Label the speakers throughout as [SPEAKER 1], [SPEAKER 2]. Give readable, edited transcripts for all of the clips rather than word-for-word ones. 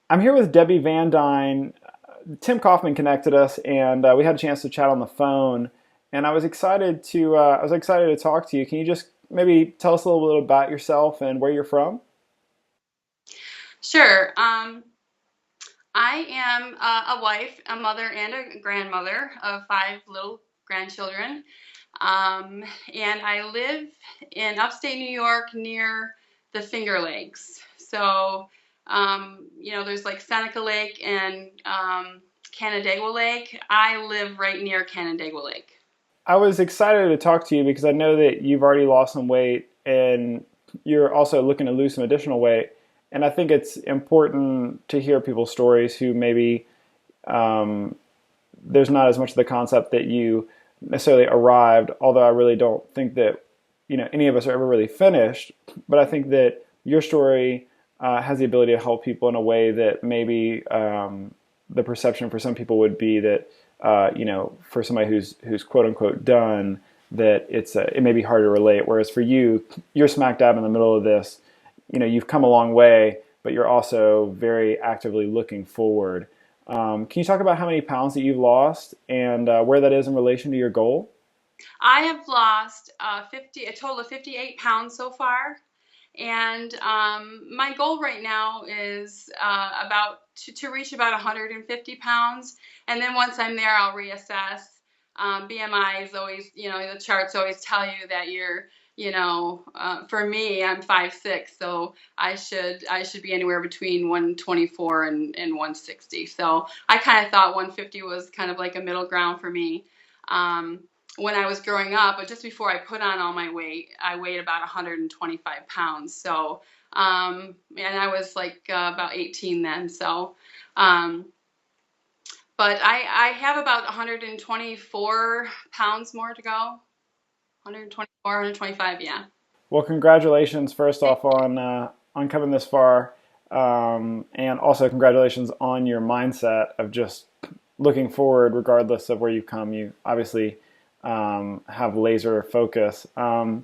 [SPEAKER 1] I'm here with Debi Van Dyne. Tim Kaufman connected us, and we had a chance to chat on the phone. And I was excited to talk to you. Can you just maybe tell us a little bit about yourself and where you're from?
[SPEAKER 2] Sure. I am a wife, a mother, and a grandmother of five little grandchildren. Um, and I live in upstate New York near the Finger Lakes. So, there's like Seneca Lake and Canandaigua Lake. I live right near Canandaigua Lake.
[SPEAKER 1] I was excited to talk to you because I know that you've already lost some weight and you're also looking to lose some additional weight. And I think it's important to hear people's stories who maybe um, there's not as much of the concept that you necessarily arrived, although I really don't think that any of us are ever really finished. But I think that your story has the ability to help people in a way that maybe the perception for some people would be that for somebody who's quote unquote done, that it may be hard to relate. Whereas for you, you're smack dab in the middle of this. You've come a long way, but you're also very actively looking forward. Can you talk about how many pounds that you've lost and where that is in relation to your goal?
[SPEAKER 2] I have lost a total of 58 pounds so far. And my goal right now is to reach about 150 pounds. And then once I'm there, I'll reassess. BMI is always, the charts always tell you that for me, I'm 5'6", so I should be anywhere between 124 and 160. So I kind of thought 150 was kind of like a middle ground for me. Um, when I was growing up, but just before I put on all my weight, I weighed about 125 pounds. So, and I was like about 18 then. So, um, but I have about 124 pounds more to go. 124, 125, yeah.
[SPEAKER 1] Well, congratulations first off on coming this far, and also congratulations on your mindset of just looking forward, regardless of where you've come. You obviously have laser focus. Can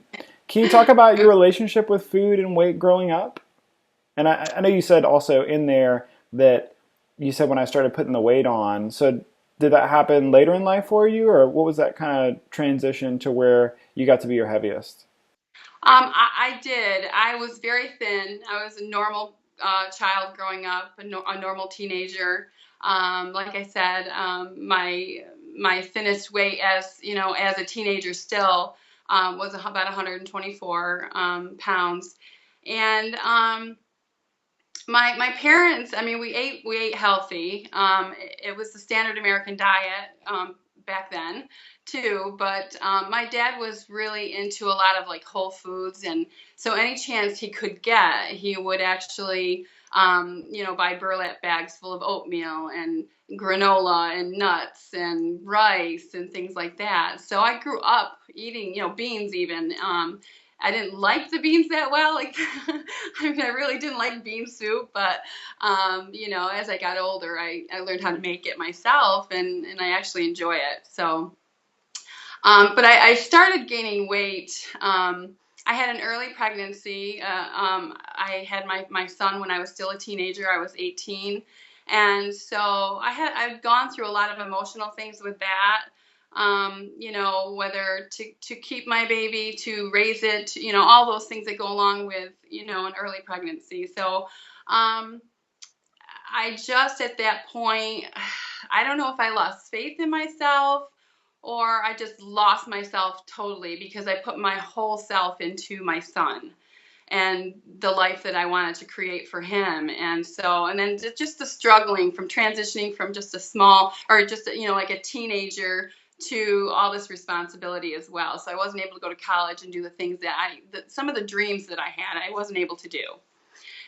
[SPEAKER 1] you talk about your relationship with food and weight growing up? And I know you said also in there that you said when I started putting the weight on. So did that happen later in life for you, or what was that kind of transition to where you got to be your heaviest?
[SPEAKER 2] I did. I was very thin. I was a normal child growing up, a normal teenager. Like I said, my thinnest weight as a teenager still was about 124 pounds, and my parents, I mean, we ate healthy. It was the standard American diet back then too, but my dad was really into a lot of like whole foods, and so any chance he could get, he would actually buy burlap bags full of oatmeal and granola and nuts and rice and things like that. So I grew up eating, beans even. I didn't like the beans that well. Like, I mean, I really didn't like bean soup, but as I got older, I learned how to make it myself, and I actually enjoy it. So, but I started gaining weight. I had an early pregnancy. I had my son when I was still a teenager. I was 18. And so I've gone through a lot of emotional things with that. Whether to keep my baby, to raise it, all those things that go along with, an early pregnancy. So, I just at that point, I don't know if I lost faith in myself or I just lost myself totally because I put my whole self into my son and the life that I wanted to create for him. And so, and then just the struggling from transitioning from just a small or just, like a teenager to all this responsibility as well. So I wasn't able to go to college and do the things that some of the dreams that I had, I wasn't able to do.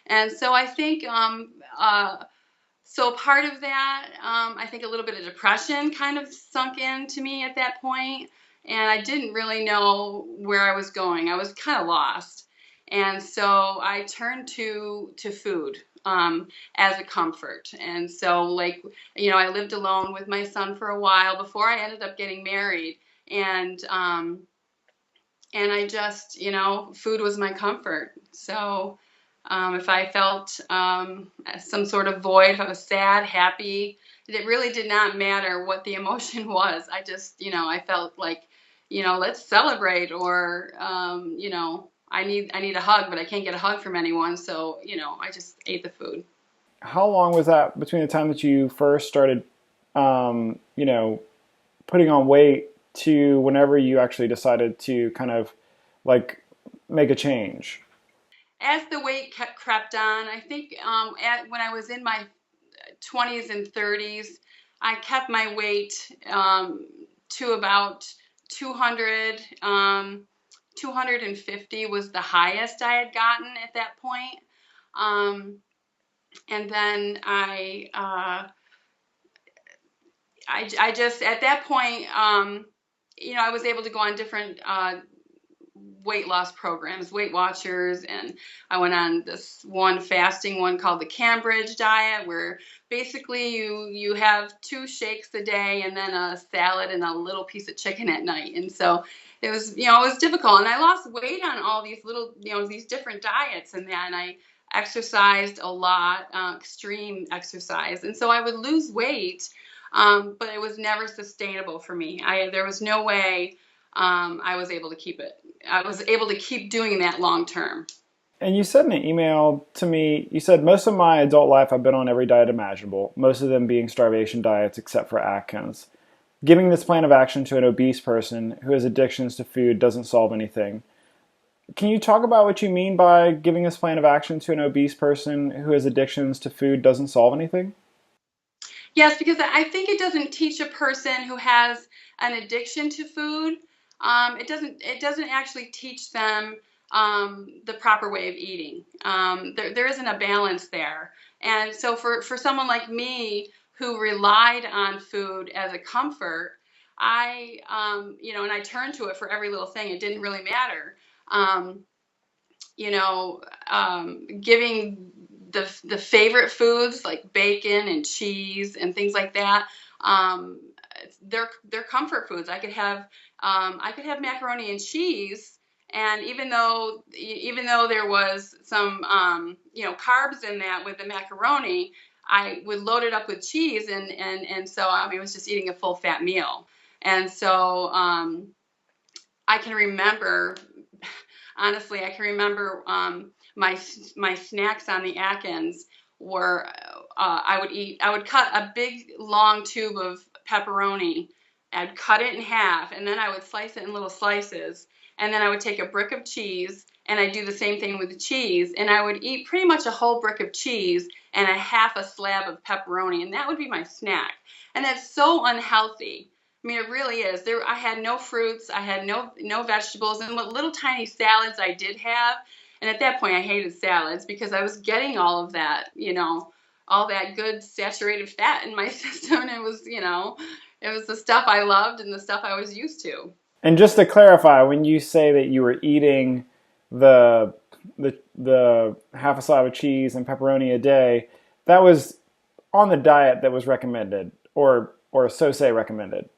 [SPEAKER 2] And so I think, so part of that, I think a little bit of depression kind of sunk into me at that point, and I didn't really know where I was going. I was kind of lost, and so I turned to food as a comfort. And so, like, I lived alone with my son for a while before I ended up getting married, and I just, food was my comfort. So If I felt some sort of void, if I was sad, happy, it really did not matter what the emotion was. I just, I felt like, let's celebrate, or, I need a hug, but I can't get a hug from anyone, so, I just ate the food.
[SPEAKER 1] How long was that between the time that you first started, you know, putting on weight to whenever you actually decided to kind of like make a change?
[SPEAKER 2] As the weight crept on, I think when I was in my 20s and 30s, I kept my weight to about 200. 250 was the highest I had gotten at that point. Um, and then I just, at that point, I was able to go on different weight loss programs, Weight Watchers, and I went on this one fasting one called the Cambridge diet, where basically you have two shakes a day and then a salad and a little piece of chicken at night. And so it was difficult, and I lost weight on all these little, these different diets, and then I exercised a lot, extreme exercise, and so I would lose weight, but it was never sustainable for me. There was no way I was able to keep it. I was able to keep doing that long term.
[SPEAKER 1] And you said in an email to me, you said, most of my adult life I've been on every diet imaginable, most of them being starvation diets except for Atkins. Giving this plan of action to an obese person who has addictions to food doesn't solve anything. Can you talk about what you mean by giving this plan of action to an obese person who has addictions to food doesn't solve anything?
[SPEAKER 2] Yes, because I think it doesn't teach a person who has an addiction to food. It doesn't actually teach them the proper way of eating. There isn't a balance there, and so for someone like me who relied on food as a comfort, and I turned to it for every little thing. It didn't really matter. Um, Giving the favorite foods like bacon and cheese and things like that. Um, they're comfort foods. I could have macaroni and cheese, and even though there was some carbs in that with the macaroni, I would load it up with cheese, and so I was just eating a full fat meal. And so I can remember honestly, I can remember my snacks on the Atkins were I would cut a big long tube of pepperoni. I'd cut it in half, and then I would slice it in little slices, and then I would take a brick of cheese, and I'd do the same thing with the cheese, and I would eat pretty much a whole brick of cheese and a half a slab of pepperoni, and that would be my snack. And that's so unhealthy. I mean, it really is. I had no fruits, I had no vegetables, and what little tiny salads I did have. And at that point, I hated salads because I was getting all of that, all that good saturated fat in my system. And it was the stuff I loved and the stuff I was used to.
[SPEAKER 1] And just to clarify, when you say that you were eating the half a slab of cheese and pepperoni a day, that was on the diet that was recommended, or so say recommended.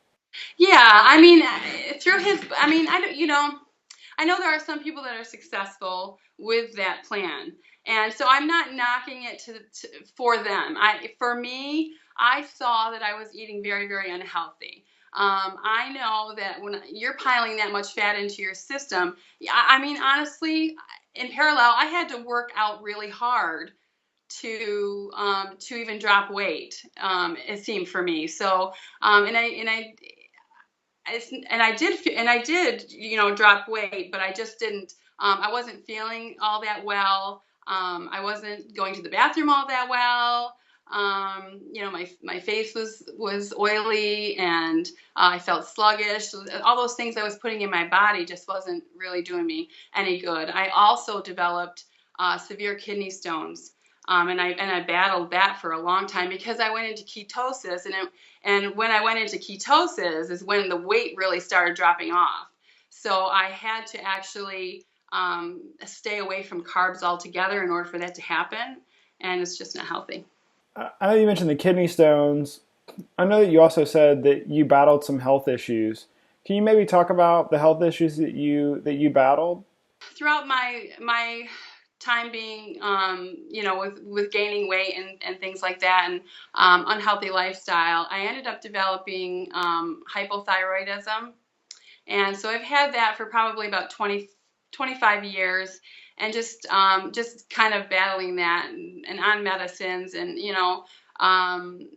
[SPEAKER 2] Yeah, I mean, I mean, I don't, I know there are some people that are successful with that plan, and so I'm not knocking it for them. For me, I saw that I was eating very, very unhealthy. I know that when you're piling that much fat into your system, yeah, I mean, honestly, in parallel, I had to work out really hard to even drop weight. It seemed for me. So, and I did, drop weight, but I just didn't. I wasn't feeling all that well. I wasn't going to the bathroom all that well. My face was oily, and I felt sluggish. All those things I was putting in my body just wasn't really doing me any good. I also developed severe kidney stones. And I battled that for a long time because I went into ketosis, and when I went into ketosis is when the weight really started dropping off. So I had to actually stay away from carbs altogether in order for that to happen, and it's just not healthy.
[SPEAKER 1] I know you mentioned the kidney stones. I know that you also said that you battled some health issues. Can you maybe talk about the health issues that you battled?
[SPEAKER 2] Throughout my time being, with gaining weight and things like that, and unhealthy lifestyle, I ended up developing hypothyroidism. And so I've had that for probably about 25 years, and just kind of battling that, and on medicines, and um,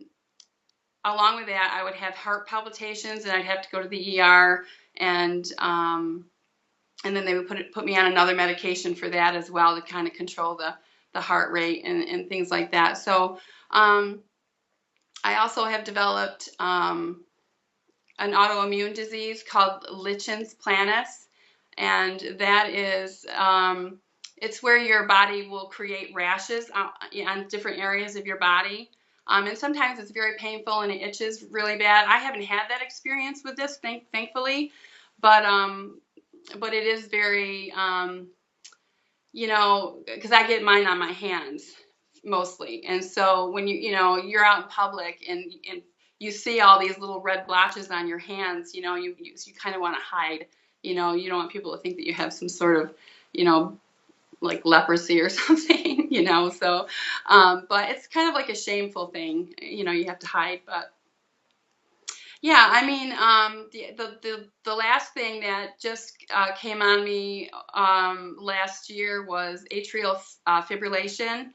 [SPEAKER 2] along with that, I would have heart palpitations, and I'd have to go to the ER, and then they would put me on another medication for that as well, to kind of control the heart rate and things like that. So I also have developed an autoimmune disease called Lichen's planus, and that is it's where your body will create rashes on different areas of your body. And sometimes it's very painful and it itches really bad. I haven't had that experience with this, thankfully, but it is very, because I get mine on my hands mostly. And so when you're out in public, and you see all these little red blotches on your hands, you kind of want to hide. You don't want people to think that you have some sort of, like leprosy or something, so, but it's kind of like a shameful thing, you have to hide. But yeah, I mean, the last thing that just came on me last year was atrial fibrillation,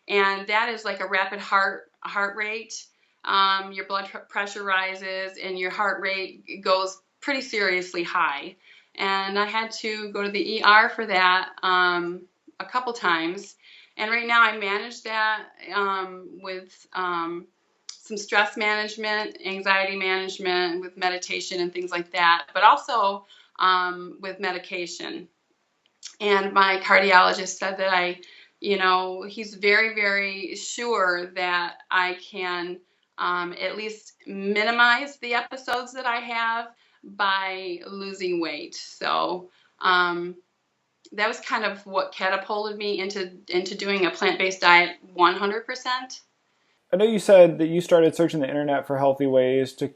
[SPEAKER 2] and that is like a rapid heart rate. Your blood pressure rises, and your heart rate goes pretty seriously high. And I had to go to the ER for that a couple times. And right now I manage that with some stress management, anxiety management, with meditation and things like that, but also with medication. And my cardiologist said that he's very, very sure that I can at least minimize the episodes that I have by losing weight. So that was kind of what catapulted me into doing a plant-based diet 100%.
[SPEAKER 1] I know you said that you started searching the internet for healthy ways to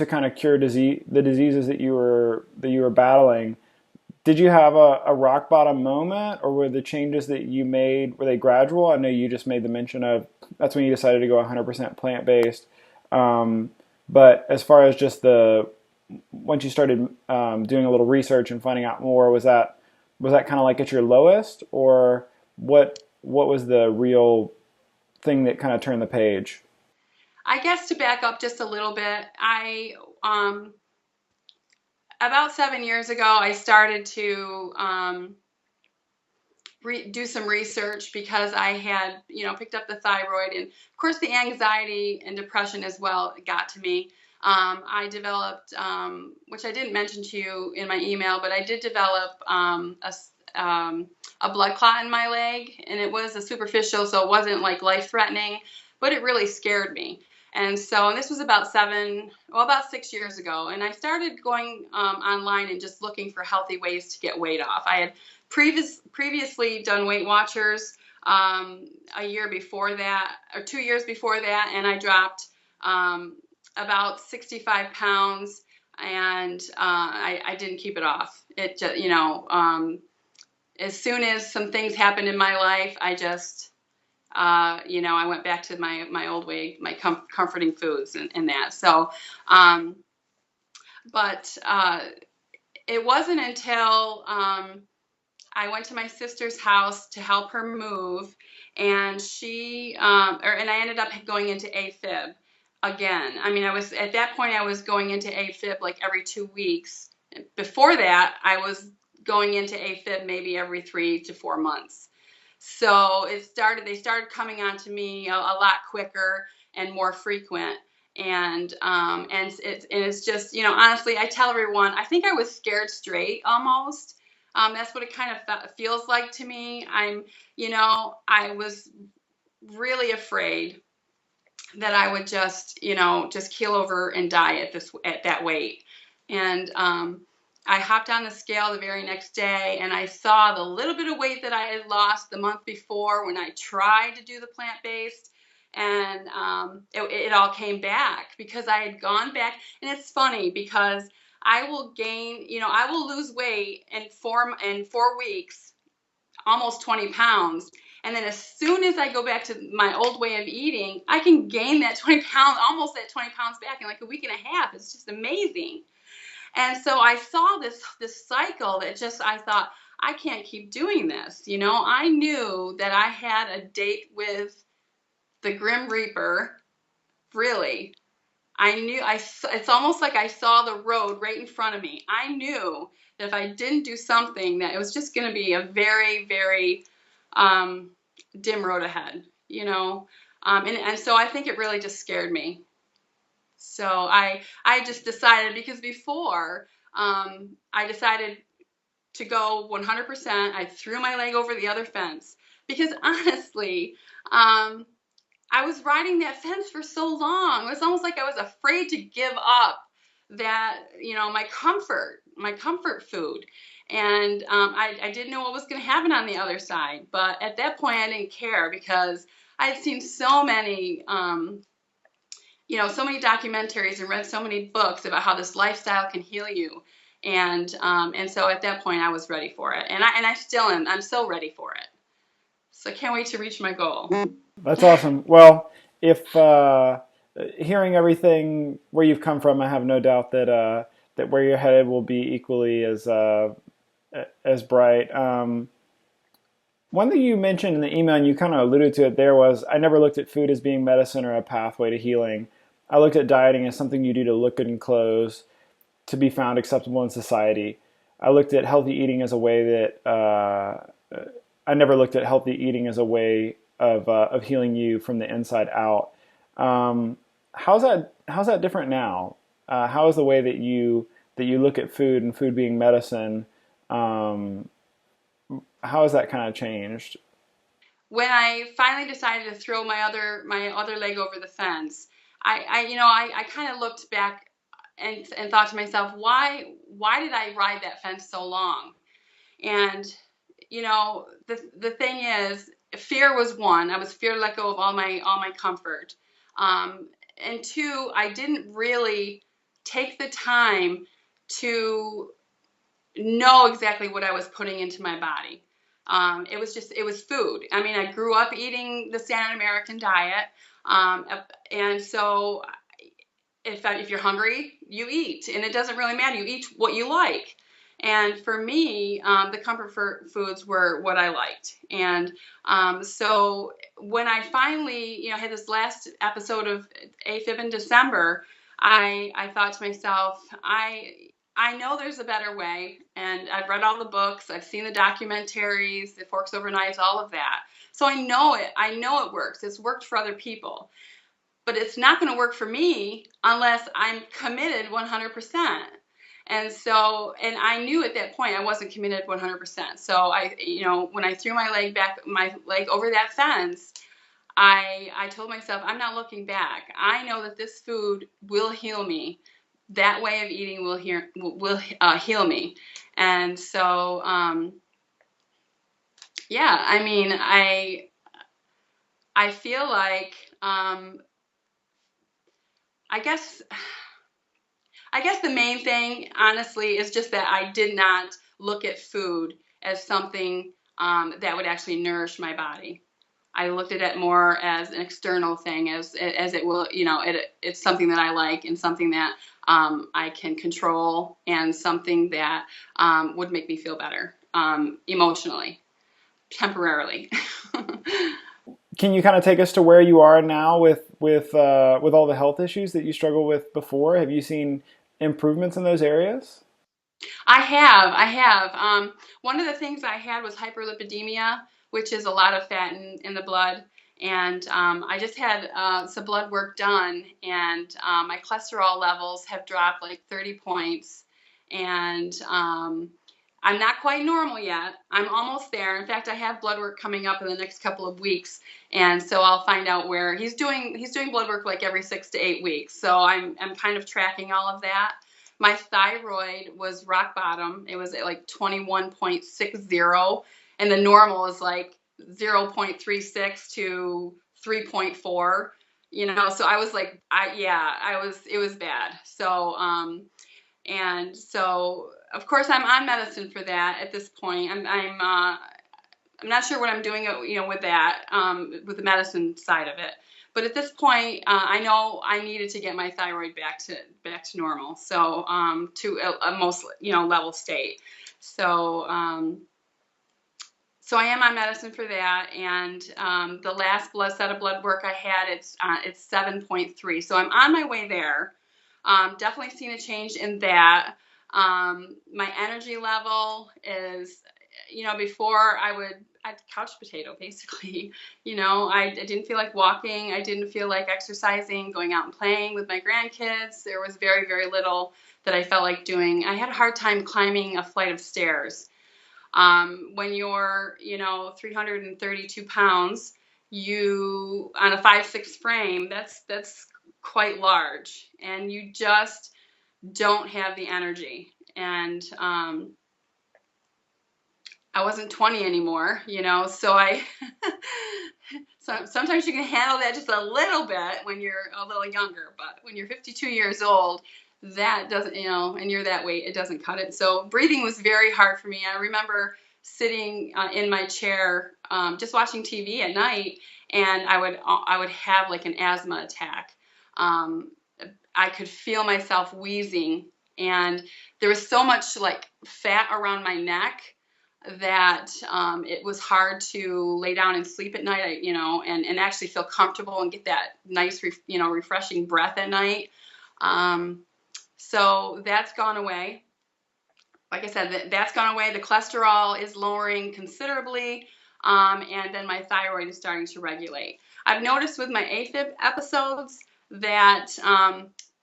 [SPEAKER 1] kind of cure the diseases that you were battling. Did you have a rock bottom moment, or were the changes that you made, were they gradual? I know you just made the mention of that's when you decided to go 100% plant based. But as far as just once you started doing a little research and finding out more, was that kind of like at your lowest, or what was the real thing that kind of turned the page?
[SPEAKER 2] I guess to back up just a little bit, about 7 years ago, I started to do some research, because I had, picked up the thyroid, and of course the anxiety and depression as well got to me. I developed, which I didn't mention to you in my email, but I did develop a blood clot in my leg, and it was a superficial, so it wasn't like life-threatening, but it really scared me. And this was about 6 years ago, and I started going online and just looking for healthy ways to get weight off. I had previously done Weight Watchers a year before that, or 2 years before that, and I dropped about 65 pounds, and I didn't keep it off. It just, as soon as some things happened in my life, I just, I went back to my old way, my comforting foods and that. So, but it wasn't until I went to my sister's house to help her move, and and I ended up going into AFib again. I mean, at that point, I was going into AFib like every 2 weeks. Before that, I was going into AFib maybe every 3 to 4 months. So they started coming on to me a lot quicker and more frequent. And it's just, honestly, I tell everyone, I think I was scared straight almost. That's what it kind of feels like to me. I was really afraid that I would just keel over and die at that weight. And I hopped on the scale the very next day, and I saw the little bit of weight that I had lost the month before when I tried to do the plant-based, and it all came back because I had gone back. And it's funny because I will lose weight in 4 weeks. almost 20 pounds. And then as soon as I go back to my old way of eating, I can gain that 20 pounds, almost that 20 pounds back in like a week and a half. It's just amazing. And so I saw this cycle that just, I thought, I can't keep doing this. You know, I knew that I had a date with the Grim Reaper, really. I knew, it's almost like I saw the road right in front of me. I knew that if I didn't do something, that it was just going to be a very, very dim road ahead, you know. And so I think it really just scared me. So I just decided, because before I decided to go 100%, I threw my leg over the other fence because honestly, I was riding that fence for so long. It was almost like I was afraid to give up that, you know, my comfort food. And I didn't know what was going to happen on the other side. But at that point, I didn't care because I had seen so many, so many documentaries and read so many books about how this lifestyle can heal you. And so at that point, I was ready for it. And I still am. I'm so ready for it. So I can't wait to reach my goal.
[SPEAKER 1] That's awesome. Well, if hearing everything where you've come from, I have no doubt that that where you're headed will be equally as bright. One thing you mentioned in the email, and you kind of alluded to it there, was I never looked at food as being medicine or a pathway to healing. I looked at dieting as something you do to look good in clothes, to be found acceptable in society. I looked at healthy eating as a way that I never looked at healthy eating as a way of healing you from the inside out. How's that different now? How is the way that you look at food and food being medicine? How has that kind of changed?
[SPEAKER 2] When I finally decided to throw my other leg over the fence, I kind of looked back and thought to myself, why did I ride that fence so long? And the thing is, fear was one. I was fear to let go of all my comfort. And two, I didn't really take the time to know exactly what I was putting into my body. It was food. I mean, I grew up eating the standard American diet. Um, and so if you're hungry, you eat, and it doesn't really matter. You eat what you like. And for me, the comfort foods were what I liked. And so when I finally, had this last episode of AFib in December, I thought to myself, I know there's a better way, and I've read all the books, I've seen the documentaries, the Forks Over Knives, all of that. So I know it. I know it works. It's worked for other people, but it's not going to work for me unless I'm committed 100%. And I knew at that point I wasn't committed 100%. So when I threw my leg over that fence, I told myself, I'm not looking back. I know that this food will heal me. That way of eating will heal me. And so, yeah, I mean, I feel like, I guess the main thing, honestly, is just that I did not look at food as something that would actually nourish my body. I looked at it more as an external thing, as it will, it's something that I like and something that I can control, and something that would make me feel better emotionally, temporarily.
[SPEAKER 1] Can you kind of take us to where you are now with all the health issues that you struggled with before? Have you seen improvements in those areas?
[SPEAKER 2] I have. One of the things I had was hyperlipidemia, which is a lot of fat in the blood. And I just had some blood work done, and my cholesterol levels have dropped like 30 points. And I'm not quite normal yet. I'm almost there. In fact, I have blood work coming up in the next couple of weeks, and so I'll find out where he's doing blood work like every 6 to 8 weeks. So I'm kind of tracking all of that. My thyroid was rock bottom. It was at like 21.60, and the normal is like 0.36 to 3.4. So I was like, it was bad. So and so, of course, I'm on medicine for that at this point. I'm not sure what I'm doing, with that, with the medicine side of it. But at this point, I know I needed to get my thyroid back to normal, so to a most level state. So so I am on medicine for that, and the last set of blood work I had, it's 7.3. So I'm on my way there. Definitely seen a change in that. My energy level is, before I'd couch potato basically. I didn't feel like walking. I didn't feel like exercising, going out and playing with my grandkids. There was very, very little that I felt like doing. I had a hard time climbing a flight of stairs. When you're, 332 pounds, you on a 5'6" frame, that's quite large, and you just don't have the energy. And I wasn't 20 anymore, so so sometimes you can handle that just a little bit when you're a little younger, but when you're 52 years old, that doesn't, and you're that weight, it doesn't cut it. So breathing was very hard for me. I remember sitting in my chair, just watching TV at night, and I would have like an asthma attack. I could feel myself wheezing, and there was so much like fat around my neck that it was hard to lay down and sleep at night, and actually feel comfortable and get that nice, refreshing breath at night. So that's gone away. Like I said, that's gone away. The cholesterol is lowering considerably, and then my thyroid is starting to regulate. I've noticed with my AFib episodes that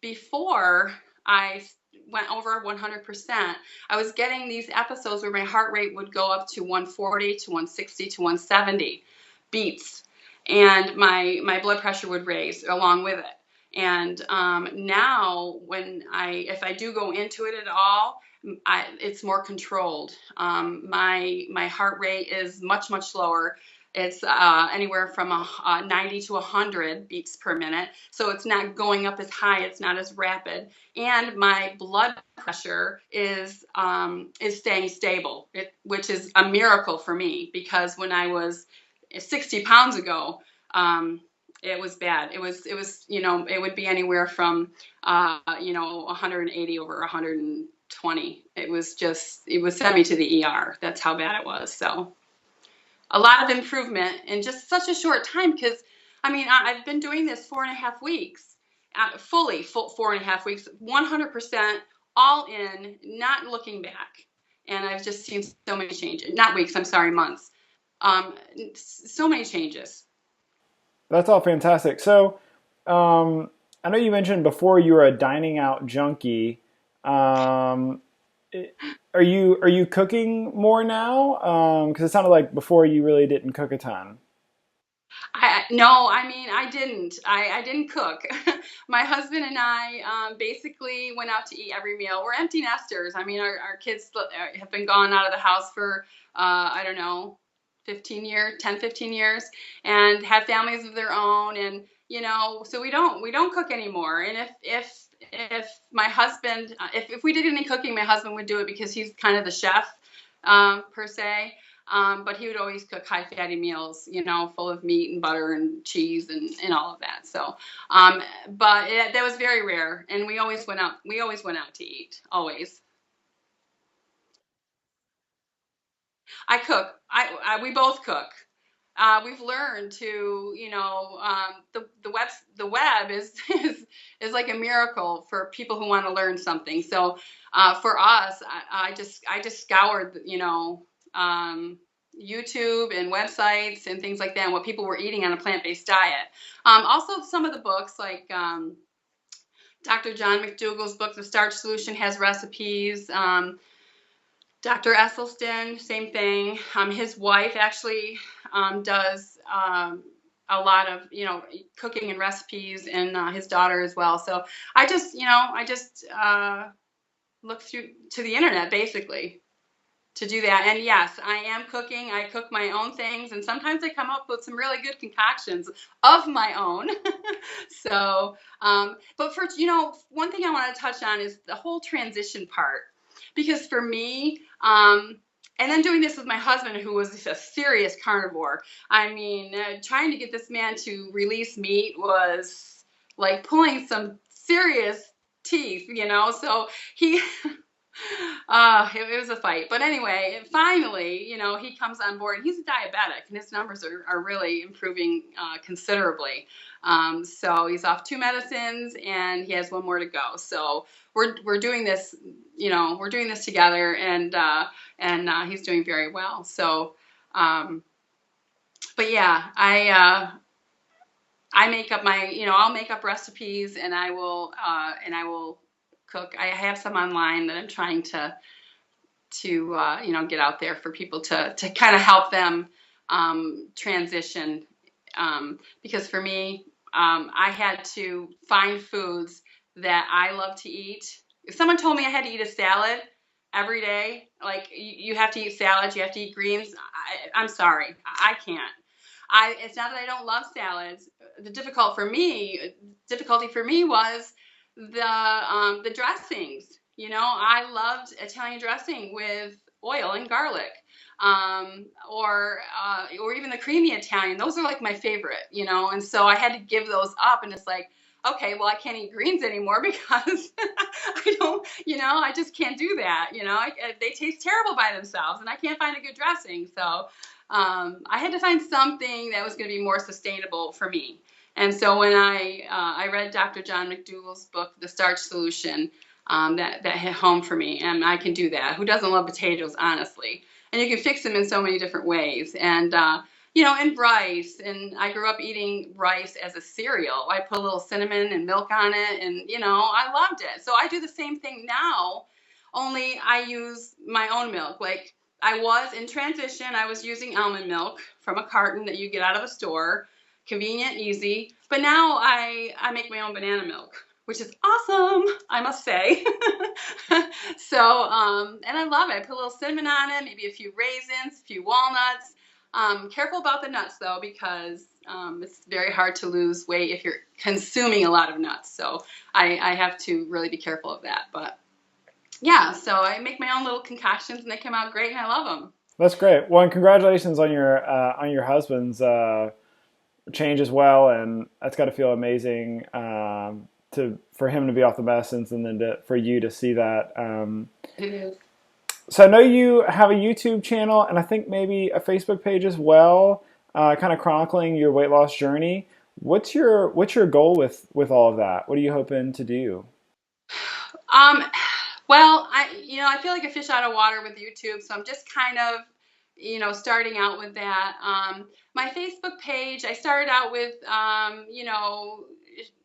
[SPEAKER 2] before I went over 100%, I was getting these episodes where my heart rate would go up to 140 to 160 to 170 beats, and my blood pressure would raise along with it. And now if I do go into it at all, it's more controlled. My heart rate is much, much lower. It's anywhere from 90 to 100 beats per minute. So it's not going up as high. It's not as rapid. And my blood pressure is staying stable, which is a miracle for me, because when I was 60 pounds ago, it was bad. It was, it would be anywhere from, 180 over 120. It would send me to the ER. That's how bad it was. So a lot of improvement in just such a short time, because I've been doing this 4.5 weeks, full 4.5 weeks, 100% all in, not looking back. And I've just seen so many changes, not weeks, I'm sorry, months. So many changes.
[SPEAKER 1] That's all fantastic. So, I know you mentioned before you were a dining out junkie. Um, are you cooking more now? Because it sounded like before you really didn't cook a ton.
[SPEAKER 2] No, I didn't cook. My husband and I basically went out to eat every meal. We're empty nesters. Our kids have been gone out of the house for, I don't know, 15 years, 10, 15 years, and have families of their own. And, so we don't cook anymore. And if my husband, if we did any cooking, my husband would do it, because he's kind of the chef, per se. But he would always cook high fatty meals, full of meat and butter and cheese and all of that. So, but that was very rare, and we always went out. We always went out to eat. Always. I cook. We both cook. We've learned to, the web is like a miracle for people who want to learn something. So, for us, I just scoured, YouTube and websites and things like that, and what people were eating on a plant-based diet. Also, some of the books, like Dr. John McDougall's book, The Starch Solution, has recipes. Dr. Esselstyn, same thing. His wife actually does a lot of, cooking and recipes, and his daughter as well. So I just look through to the internet basically to do that. And yes, I am cooking. I cook my own things, and sometimes I come up with some really good concoctions of my own. So, but for, one thing I want to touch on is the whole transition part, because for me, And then doing this with my husband, who was a serious carnivore. I mean, trying to get this man to release meat was like pulling some serious teeth, you know. So he, it was a fight. But anyway, finally, you know, he comes on board. He's a diabetic, and his numbers are really improving considerably. So he's off 2 medicines, and he has 1 more to go. So we're doing this, you know, we're doing this together, and he's doing very well. So, but yeah, I make up my, you know, I'll make up recipes, and I will cook. I have some online that I'm trying to you know, get out there for people to kind of help them transition. Because for me, I had to find foods that I love to eat. If someone told me I had to eat a salad every day, like you have to eat salads, you have to eat greens, I'm sorry, I can't. It's not that I don't love salads. The difficulty for me was the dressings. You know, I loved Italian dressing with oil and garlic, or even the creamy Italian. Those are like my favorite, you know. And so I had to give those up, and it's like, okay, well, I can't eat greens anymore because I don't, you know, I just can't do that. You know, they taste terrible by themselves, and I can't find a good dressing. So I had to find something that was going to be more sustainable for me. And so when I read Dr. John McDougall's book, The Starch Solution, that hit home for me, and I can do that. Who doesn't love potatoes, honestly? And you can fix them in so many different ways. And you know, and rice. And I grew up eating rice as a cereal. I put a little cinnamon and milk on it, and you know, I loved it. So I do the same thing now, only I use my own milk. Like I was in transition, I was using almond milk from a carton that you get out of a store, convenient, easy. But now I make my own banana milk, which is awesome, I must say. So, and I love it. I put a little cinnamon on it, maybe a few raisins, a few walnuts. Careful about the nuts though, because it's very hard to lose weight if you're consuming a lot of nuts. So I have to really be careful of that. But yeah, so I make my own little concoctions, and they come out great, and I love them.
[SPEAKER 1] That's great. Well, and congratulations on your husband's change as well, and that's got to feel amazing to for him to be off the medicines, and then for you to see that.
[SPEAKER 2] It is.
[SPEAKER 1] So I know you have a YouTube channel, and I think maybe a Facebook page as well, kind of chronicling your weight loss journey. What's your goal with all of that? What are you hoping to do?
[SPEAKER 2] Um, well, I feel like a fish out of water with YouTube, so I'm just kind of, starting out with that. My Facebook page, I started out with,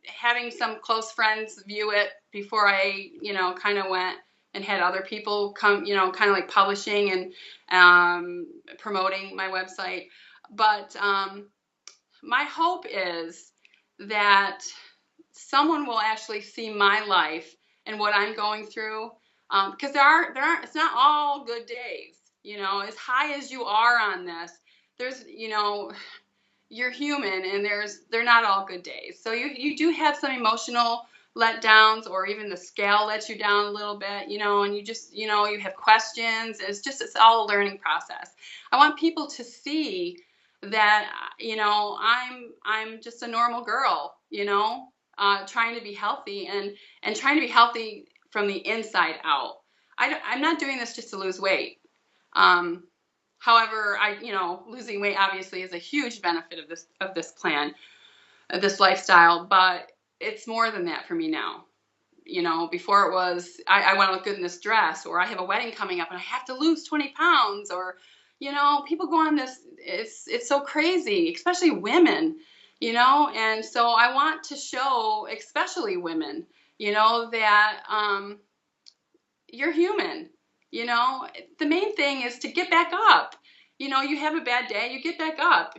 [SPEAKER 2] having some close friends view it before I, kind of went and had other people come, kind of like publishing and promoting my website. But my hope is that someone will actually see my life and what I'm going through, because it's not all good days. As high as you are on this, there's, you're human, and they're not all good days. So you do have some emotional letdowns, or even the scale lets you down a little bit, and you just, you have questions. It's all a learning process. I want people to see that, I'm just a normal girl, trying to be healthy, and trying to be healthy from the inside out. I'm not doing this just to lose weight. However, losing weight obviously is a huge benefit of this plan, of this lifestyle, but it's more than that for me now. Before it was, I want to look good in this dress, or I have a wedding coming up and I have to lose 20 pounds, or, people go on this, it's so crazy, especially women, and so I want to show, especially women, that, you're human. The main thing is to get back up. You have a bad day, you get back up.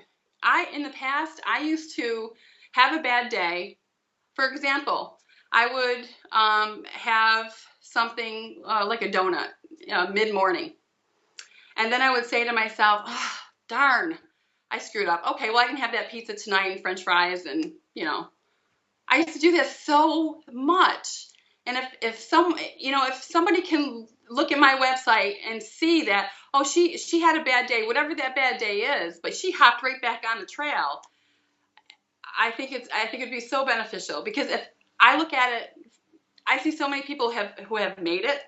[SPEAKER 2] In the past, I used to have a bad day. For example, I would have something like a donut mid-morning. And then I would say to myself, oh, darn, I screwed up. Okay, well, I can have that pizza tonight and French fries, and, I used to do this so much. And if somebody can look at my website and see that, oh, she had a bad day, whatever that bad day is, but she hopped right back on the trail. I think it'd be so beneficial, because if I look at it, I see so many people who have made it,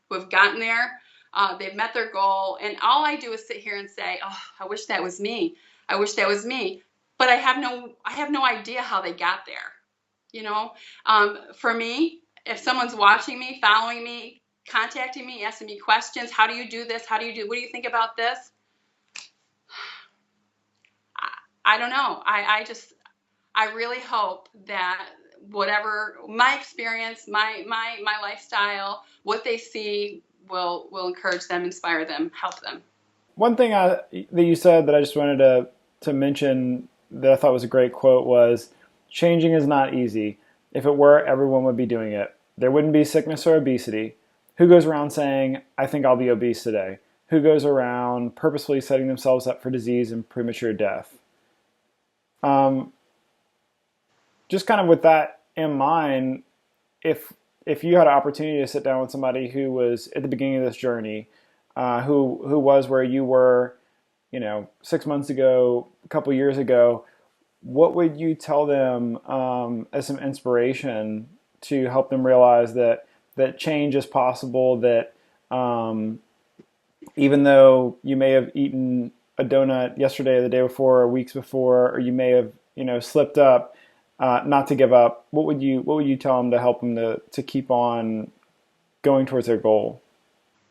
[SPEAKER 2] who have gotten there, they've met their goal, and all I do is sit here and say, oh, I wish that was me. I wish that was me. But I have no idea how they got there. You know, for me, if someone's watching me, following me, contacting me, asking me questions, how do you do this? What do you think about this? I don't know. I really hope that whatever my experience, my lifestyle, what they see will encourage them, inspire them, help them.
[SPEAKER 1] One thing that you said that I just wanted to mention that I thought was a great quote was, changing is not easy. If it were, everyone would be doing it. There wouldn't be sickness or obesity. Who goes around saying, I think I'll be obese today? Who goes around purposefully setting themselves up for disease and premature death? Um, just kind of with that in mind, if you had an opportunity to sit down with somebody who was at the beginning of this journey, who was where you were, 6 months ago, a couple years ago, what would you tell them as some inspiration to help them realize that change is possible? That even though you may have eaten a donut yesterday or the day before or weeks before, or you may have slipped up, not to give up. What would you tell them to help them to keep on going towards their goal?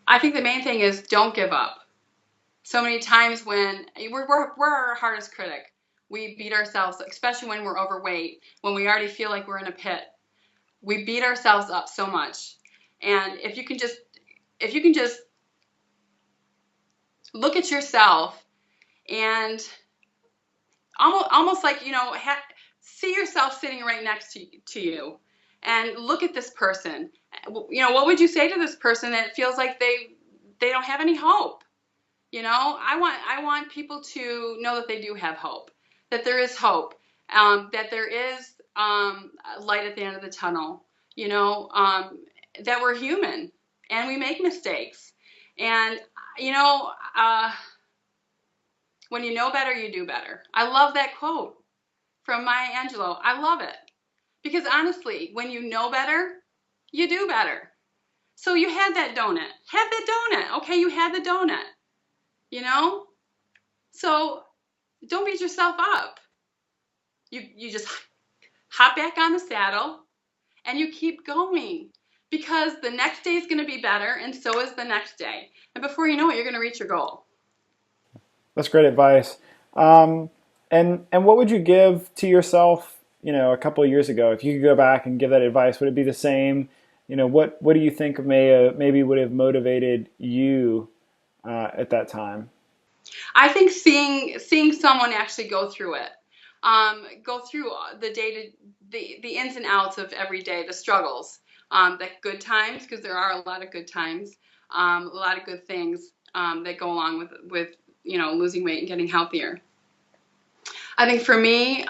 [SPEAKER 2] I think the main thing is don't give up. So many times when we're our hardest critic, we beat ourselves, especially when we're overweight, when we already feel like we're in a pit. We beat ourselves up so much. And if you can just look at yourself and almost like, see yourself sitting right next to you and look at this person. What would you say to this person that feels like they don't have any hope? I want people to know that they do have hope, that there is hope, that there is light at the end of the tunnel, that we're human and we make mistakes. And, when you know better, you do better. I love that quote from Maya Angelou. I love it. Because honestly, when you know better, you do better. So you had that donut. Have that donut. Okay, you had the donut. So don't beat yourself up. You just hop back on the saddle and you keep going, because the next day is going to be better, and so is the next day. And before you know it, you're going to reach your goal.
[SPEAKER 1] That's great advice. And what would you give to yourself, a couple of years ago? If you could go back and give that advice, would it be the same? What do you think maybe would have motivated you at that time?
[SPEAKER 2] I think seeing someone actually go through it, go through the ins and outs of every day, the struggles, the good times, because there are a lot of good times, a lot of good things that go along with losing weight and getting healthier. I think for me,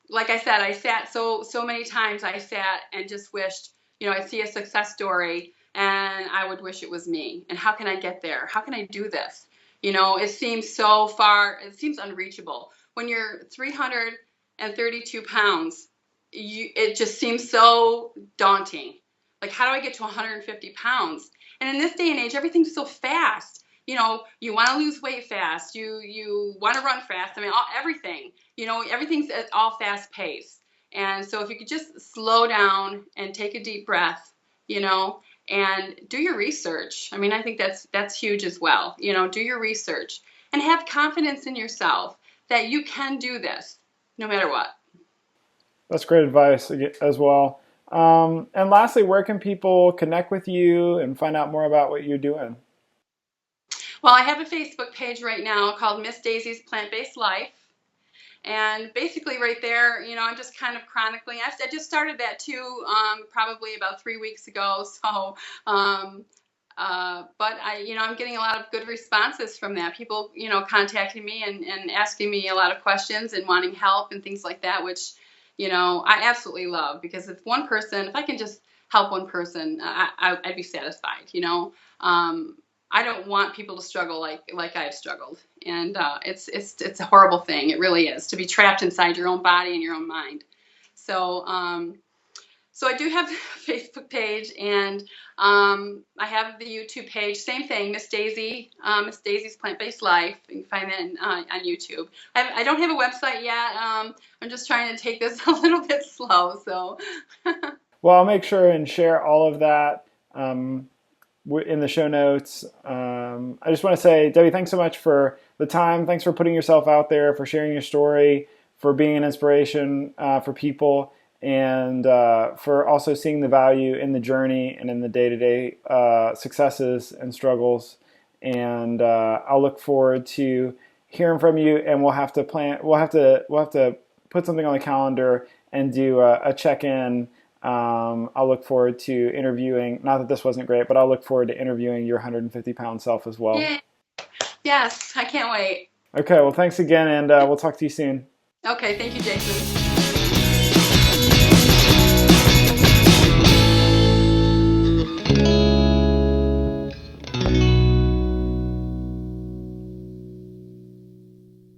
[SPEAKER 2] like I said, I sat so many times. I sat and just wished, I'd see a success story and I would wish it was me. And how can I get there? How can I do this? It seems so far. It seems unreachable. When you're 332 pounds, it just seems so daunting. Like, how do I get to 150 pounds? And in this day and age, everything's so fast. You want to lose weight fast. You want to run fast. I mean, everything. Everything's at all fast pace. And so if you could just slow down and take a deep breath, and do your research. I mean, I think that's huge as well. Do your research and have confidence in yourself that you can do this no matter what.
[SPEAKER 1] That's great advice as well. And lastly, where can people connect with you and find out more about what you're doing?
[SPEAKER 2] Well, I have a Facebook page right now called Miss Daisy's Plant-Based Life. And basically right there, I'm just kind of chronicling. I just started that too, probably about 3 weeks ago. So, but I'm getting a lot of good responses from that. People, contacting me and asking me a lot of questions and wanting help and things like that, which, I absolutely love, because if I can just help one person, I'd be satisfied, I don't want people to struggle like I've struggled, and it's a horrible thing. It really is, to be trapped inside your own body and your own mind. So so I do have a Facebook page, and I have the YouTube page. Same thing, Miss Daisy's Plant-Based Life. You can find that on YouTube. I don't have a website yet. I'm just trying to take this a little bit slow. So.
[SPEAKER 1] Well, I'll make sure and share all of that in the show notes. I just want to say, Debi, thanks so much for the time. Thanks for putting yourself out there, for sharing your story, for being an inspiration for people, and for also seeing the value in the journey and in the day-to-day successes and struggles. And I'll look forward to hearing from you. And we'll have to put something on the calendar and do a check-in. I'll look forward to interviewing, not that this wasn't great, but I'll look forward to interviewing your 150-pound self as well.
[SPEAKER 2] Yay. Yes, I can't wait.
[SPEAKER 1] Okay, well, thanks again, and we'll talk to you soon.
[SPEAKER 2] Okay, thank you, Jason.